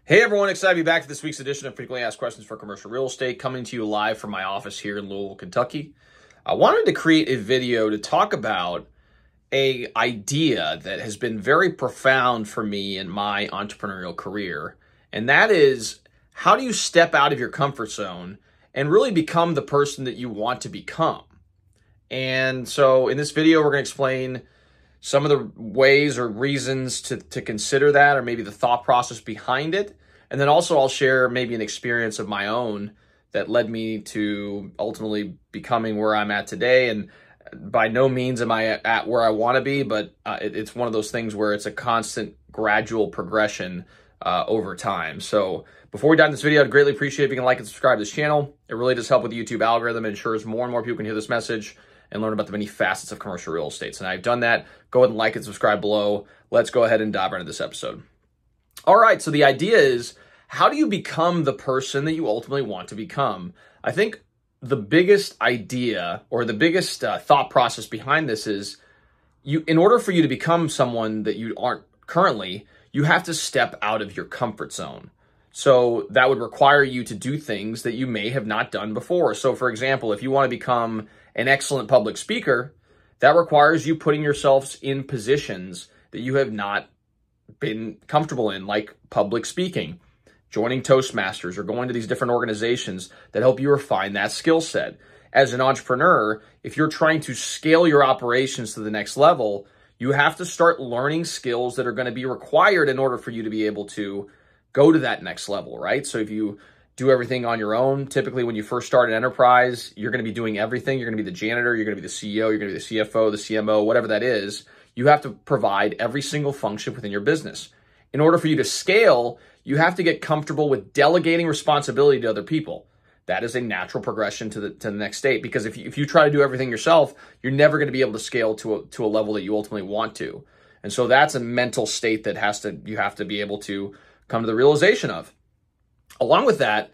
Hey everyone, excited to be back to this week's edition of Frequently Asked Questions for Commercial Real Estate, coming to you live from my office here in Louisville, Kentucky. I wanted to create a video to talk about an idea that has been very profound for me in my entrepreneurial career, and that is, how do you step out of your comfort zone and really become the person that you want to become? And so in this video, we're going to explain some of the ways or reasons to consider that, or maybe the thought process behind it. And then also I'll share maybe an experience of my own that led me to ultimately becoming where I'm at today. And by no means am I at where I want to be, but it's one of those things where it's a constant gradual progression over time. So before we dive into this video, I'd greatly appreciate if you can like and subscribe to this channel. It really does help with the YouTube algorithm. It ensures more and more people can hear this message and learn about the many facets of commercial real estate. So now I've done that. Go ahead and like and subscribe below. Let's go ahead and dive right into this episode. All right, so the idea is, how do you become the person that you ultimately want to become? I think the biggest idea or the biggest thought process behind this is, in order for you to become someone that you aren't currently, you have to step out of your comfort zone. So that would require you to do things that you may have not done before. So for example, if you want to become an excellent public speaker, that requires you putting yourselves in positions that you have not been comfortable in, like public speaking, joining Toastmasters, or going to these different organizations that help you refine that skill set. As an entrepreneur, if you're trying to scale your operations to the next level, you have to start learning skills that are going to be required in order for you to be able to go to that next level, right? So if you do everything on your own, typically when you first start an enterprise, you're going to be doing everything. You're going to be the janitor, you're going to be the CEO, you're going to be the CFO, the CMO, whatever that is. You have to provide every single function within your business. In order for you to scale, you have to get comfortable with delegating responsibility to other people. That is a natural progression to the next state, because if you try to do everything yourself, you're never going to be able to scale to a level that you ultimately want to. And so that's a mental state that you have to be able to come to the realization of. Along with that,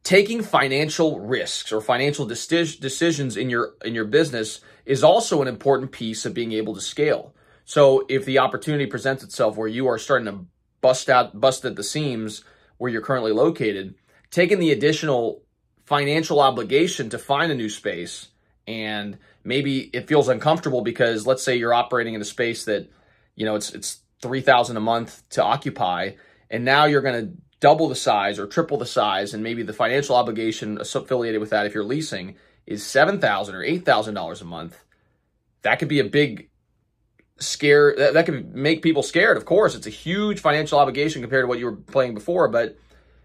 taking financial risks or financial decisions in your business is also an important piece of being able to scale. So if the opportunity presents itself where you are starting to bust at the seams where you're currently located, taking the additional financial obligation to find a new space, and maybe it feels uncomfortable because let's say you're operating in a space that, it's $3,000 a month to occupy, and now you're going to double the size or triple the size, and maybe the financial obligation affiliated with that, if you're leasing, is $7,000 or $8,000 a month. That could be a big scare. That could make people scared. Of course, it's a huge financial obligation compared to what you were paying before, but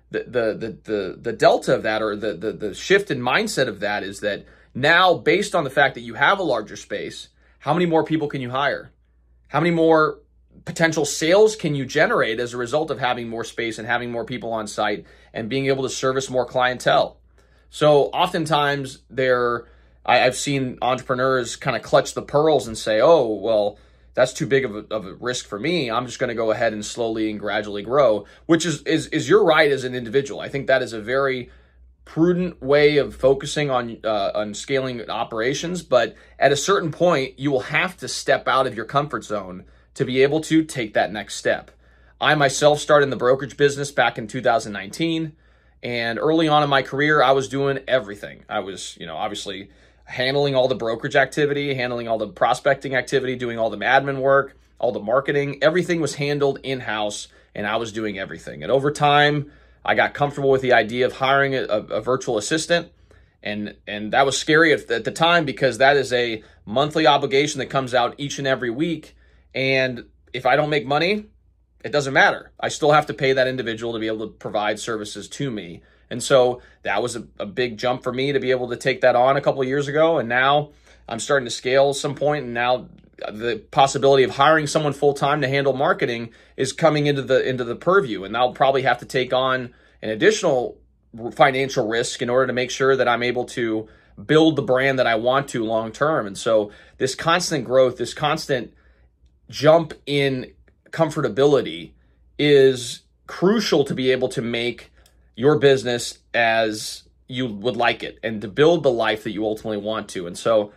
the delta of that, or the shift in mindset of that, is that now, based on the fact that you have a larger space, how many more people can you hire? How many more potential sales can you generate as a result of having more space and having more people on site and being able to service more clientele? So oftentimes I've seen entrepreneurs kind of clutch the pearls and say, oh, well, that's too big of a risk for me. I'm just going to go ahead and slowly and gradually grow, which is your right as an individual. I think that is a very prudent way of focusing on scaling operations. But at a certain point, you will have to step out of your comfort zone to be able to take that next step. I myself started in the brokerage business back in 2019. And early on in my career, I was doing everything. I was, obviously handling all the brokerage activity, handling all the prospecting activity, doing all the admin work, all the marketing. Everything was handled in-house, and I was doing everything. And over time, I got comfortable with the idea of hiring a virtual assistant. And that was scary at the time, because that is a monthly obligation that comes out each and every week. And if I don't make money, it doesn't matter. I still have to pay that individual to be able to provide services to me. And so that was a big jump for me to be able to take that on a couple of years ago. And now I'm starting to scale at some point, and now the possibility of hiring someone full-time to handle marketing is coming into the purview. And I'll probably have to take on an additional financial risk in order to make sure that I'm able to build the brand that I want to long-term. And so this constant growth, this constant jump in comfortability is crucial to be able to make your business as you would like it and to build the life that you ultimately want to. And so,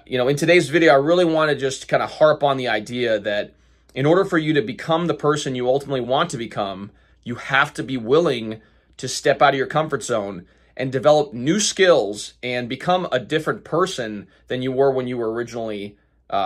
in today's video, I really want to just kind of harp on the idea that in order for you to become the person you ultimately want to become, you have to be willing to step out of your comfort zone and develop new skills and become a different person than you were when you were originally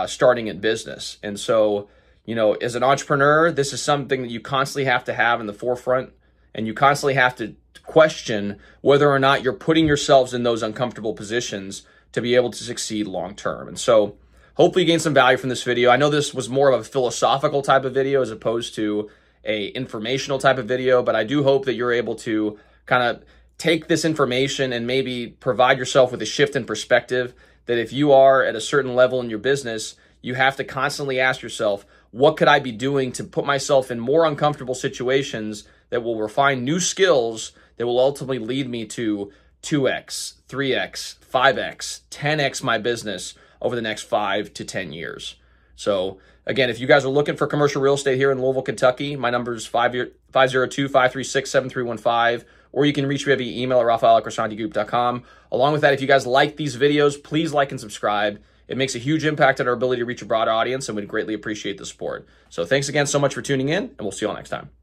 starting in business. And so, you know, as an entrepreneur, this is something that you constantly have to have in the forefront, and you constantly have to question whether or not you're putting yourselves in those uncomfortable positions to be able to succeed long term. And so hopefully you gain some value from this video. I know this was more of a philosophical type of video as opposed to a informational type of video, but I do hope that you're able to kind of take this information and maybe provide yourself with a shift in perspective, that if you are at a certain level in your business, you have to constantly ask yourself, what could I be doing to put myself in more uncomfortable situations that will refine new skills that will ultimately lead me to 2x, 3x, 5x, 10x my business over the next 5 to 10 years. So again, if you guys are looking for commercial real estate here in Louisville, Kentucky, my number is 502-536-7315, or you can reach me via email at Raphael@CREGroup.com. Along with that, if you guys like these videos, please like and subscribe. It makes a huge impact on our ability to reach a broader audience, and we'd greatly appreciate the support. So thanks again so much for tuning in, and we'll see you all next time.